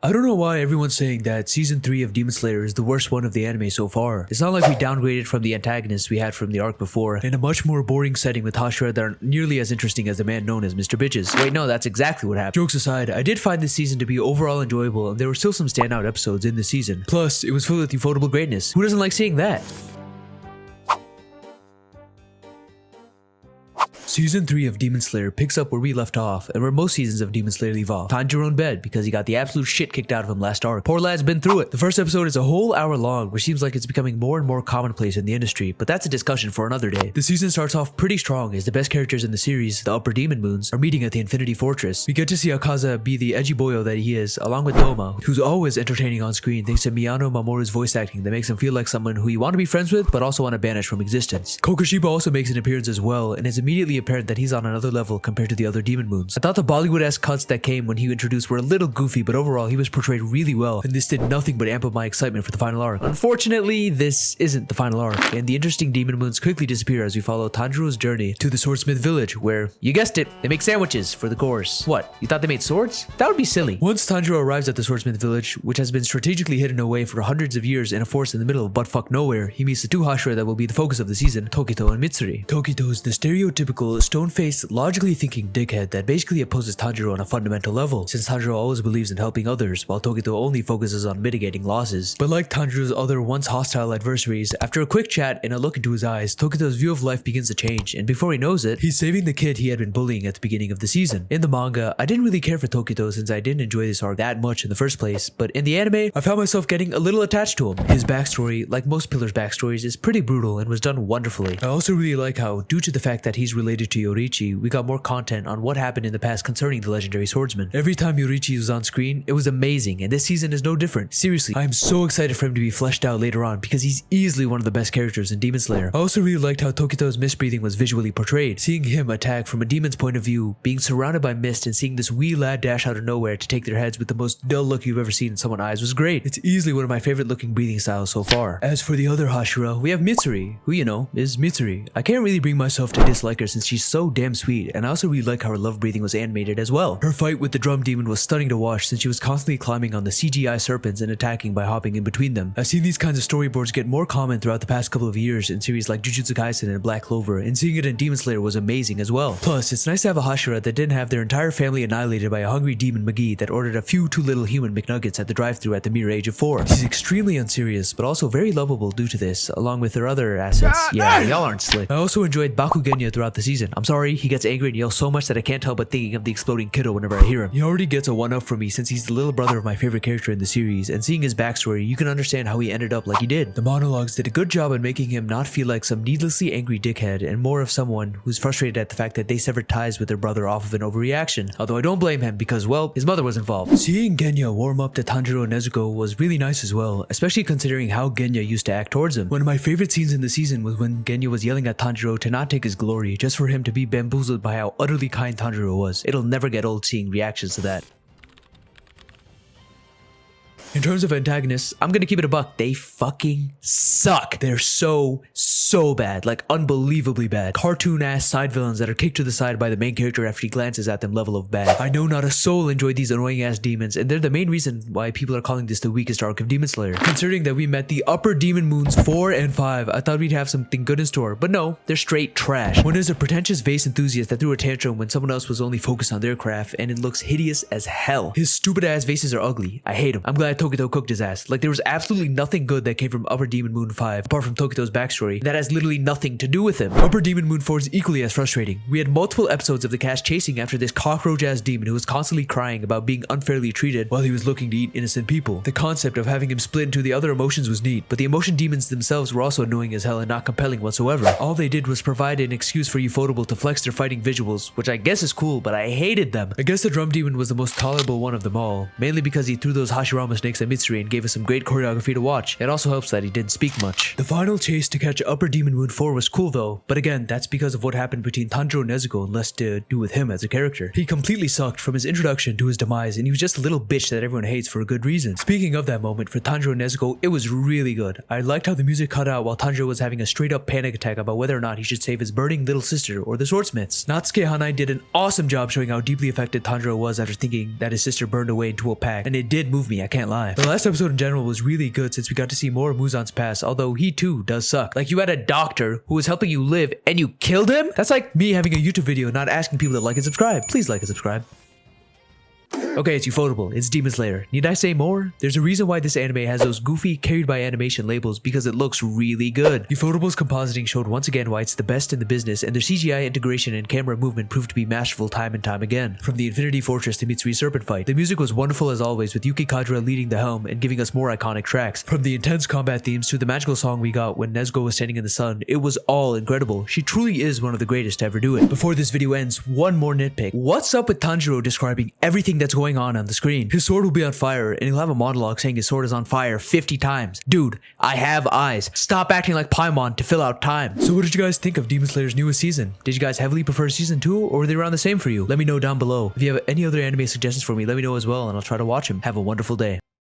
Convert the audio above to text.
I don't know why everyone's saying that Season 3 of Demon Slayer is the worst one of the anime so far. It's not like we downgraded from the antagonists we had from the arc before, in a much more boring setting with Hashira that aren't nearly as interesting as the man known as Mr. Bitches. Wait, no, that's exactly what happened. Jokes aside, I did find this season to be overall enjoyable, and there were still some standout episodes in the season. Plus, it was filled with ufotable greatness. Who doesn't like seeing that? Season 3 of Demon Slayer picks up where we left off, and where most seasons of Demon Slayer leave off. Tanjiro in bed because he got the absolute shit kicked out of him last arc. Poor lad's been through it. The first episode is a whole hour long, which seems like it's becoming more and more commonplace in the industry, but that's a discussion for another day. The season starts off pretty strong as the best characters in the series, the Upper Demon Moons, are meeting at the Infinity Fortress. We get to see Akaza be the edgy boyo that he is, along with Doma, who's always entertaining on screen thanks to Miyano Mamoru's voice acting that makes him feel like someone who you want to be friends with, but also want to banish from existence. Kokoshiba also makes an appearance as well, and it's immediately apparent that he's on another level compared to the other Demon Moons. I thought the Bollywood-esque cuts that came when he introduced were a little goofy, but overall he was portrayed really well, and this did nothing but amp up my excitement for the final arc. Unfortunately, this isn't the final arc, and the interesting Demon Moons quickly disappear as we follow Tanjiro's journey to the Swordsmith Village, where, you guessed it, they make sandwiches for the course. What, you thought they made swords? That would be silly. Once Tanjiro arrives at the Swordsmith Village, which has been strategically hidden away for hundreds of years in a forest in the middle of buttfuck nowhere, he meets the two Hashira that will be the focus of the season, Tokito and Mitsuri. Tokito is the stereotypical, stone-faced, logically thinking dickhead that basically opposes Tanjiro on a fundamental level, since Tanjiro always believes in helping others, while Tokito only focuses on mitigating losses. But like Tanjiro's other once hostile adversaries, after a quick chat and a look into his eyes, Tokito's view of life begins to change, and before he knows it, he's saving the kid he had been bullying at the beginning of the season. In the manga, I didn't really care for Tokito since I didn't enjoy this arc that much in the first place, but in the anime, I found myself getting a little attached to him. His backstory, like most Pillars' backstories, is pretty brutal and was done wonderfully. I also really like how, due to the fact that he's related to Yoriichi, we got more content on what happened in the past concerning the legendary swordsman. Every time Yoriichi was on screen, it was amazing, and this season is no different. Seriously, I am so excited for him to be fleshed out later on because he's easily one of the best characters in Demon Slayer. I also really liked how Tokito's mist breathing was visually portrayed. Seeing him attack from a demon's point of view, being surrounded by mist and seeing this wee lad dash out of nowhere to take their heads with the most dull look you've ever seen in someone's eyes was great. It's easily one of my favorite looking breathing styles so far. As for the other Hashira, we have Mitsuri, who, you know, is Mitsuri. I can't really bring myself to dislike her since she's so damn sweet, and I also really like how her love breathing was animated as well. Her fight with the drum demon was stunning to watch since she was constantly climbing on the CGI serpents and attacking by hopping in between them. I've seen these kinds of storyboards get more common throughout the past couple of years in series like Jujutsu Kaisen and Black Clover, and seeing it in Demon Slayer was amazing as well. Plus, it's nice to have a Hashira that didn't have their entire family annihilated by a hungry demon McGee that ordered a few too little human McNuggets at the drive-thru at the mere age of 4. She's extremely unserious, but also very lovable due to this, along with her other assets. Yeah, y'all aren't slick. I also enjoyed Bakugenya throughout the season. I'm sorry, he gets angry and yells so much that I can't help but thinking of the exploding kiddo whenever I hear him. He already gets a 1-up from me since he's the little brother of my favorite character in the series, and seeing his backstory, you can understand how he ended up like he did. The monologues did a good job in making him not feel like some needlessly angry dickhead, and more of someone who's frustrated at the fact that they severed ties with their brother off of an overreaction. Although I don't blame him because, well, his mother was involved. Seeing Genya warm up to Tanjiro and Nezuko was really nice as well, especially considering how Genya used to act towards him. One of my favorite scenes in the season was when Genya was yelling at Tanjiro to not take his glory, just for him to be bamboozled by how utterly kind Tanjiro was. It'll never get old seeing reactions to that. In terms of antagonists, I'm gonna keep it a buck. They fucking suck. They're so bad. Like, unbelievably bad. Cartoon-ass side villains that are kicked to the side by the main character after he glances at them level of bad. I know not a soul enjoyed these annoying-ass demons, and they're the main reason why people are calling this the weakest arc of Demon Slayer. Considering that we met the Upper Demon Moons 4 and 5, I thought we'd have something good in store, but no, they're straight trash. One is a pretentious vase enthusiast that threw a tantrum when someone else was only focused on their craft, and it looks hideous as hell. His stupid-ass vases are ugly. I hate them. I'm glad Tokito cooked his ass. Like, there was absolutely nothing good that came from Upper Demon Moon 5, apart from Tokito's backstory, that has literally nothing to do with him. Upper Demon Moon 4 is equally as frustrating. We had multiple episodes of the cast chasing after this cockroach-ass demon who was constantly crying about being unfairly treated while he was looking to eat innocent people. The concept of having him split into the other emotions was neat, but the emotion demons themselves were also annoying as hell and not compelling whatsoever. All they did was provide an excuse for ufotable to flex their fighting visuals, which I guess is cool, but I hated them. I guess the drum demon was the most tolerable one of them all, mainly because he threw those Hashirama snakes mistakes at Mitsuri and gave us some great choreography to watch. It also helps that he didn't speak much. The final chase to catch Upper Demon Moon 4 was cool though, but again, that's because of what happened between Tanjiro and Nezuko and less to do with him as a character. He completely sucked from his introduction to his demise, and he was just a little bitch that everyone hates for a good reason. Speaking of that moment, for Tanjiro and Nezuko, it was really good. I liked how the music cut out while Tanjiro was having a straight up panic attack about whether or not he should save his burning little sister or the Swordsmiths. Natsuke Hanai did an awesome job showing how deeply affected Tanjiro was after thinking that his sister burned away into a pack, and it did move me, I can't lie. The last episode in general was really good since we got to see more of Muzan's past, although he too does suck. Like, you had a doctor who was helping you live and you killed him? That's like me having a YouTube video not asking people to like and subscribe. Please like and subscribe. Okay, it's ufotable. It's Demon Slayer. Need I say more? There's a reason why this anime has those goofy, carried by animation labels because it looks really good. Ufotable's compositing showed once again why it's the best in the business, and their CGI integration and camera movement proved to be masterful time and time again. From the Infinity Fortress to Mitsui Serpent fight, the music was wonderful as always, with Yuki Kadra leading the helm and giving us more iconic tracks. From the intense combat themes to the magical song we got when Nezuko was standing in the sun, it was all incredible. She truly is one of the greatest to ever do it. Before this video ends, one more nitpick. What's up with Tanjiro describing everything that's going on the screen? His sword will be on fire and he'll have a monologue saying his sword is on fire 50 times. Dude, I have eyes. Stop acting like Paimon to fill out time. So what did you guys think of Demon Slayer's newest season? Did you guys heavily prefer season 2 or were they around the same for you? Let me know down below. If you have any other anime suggestions for me, let me know as well and I'll try to watch them. Have a wonderful day.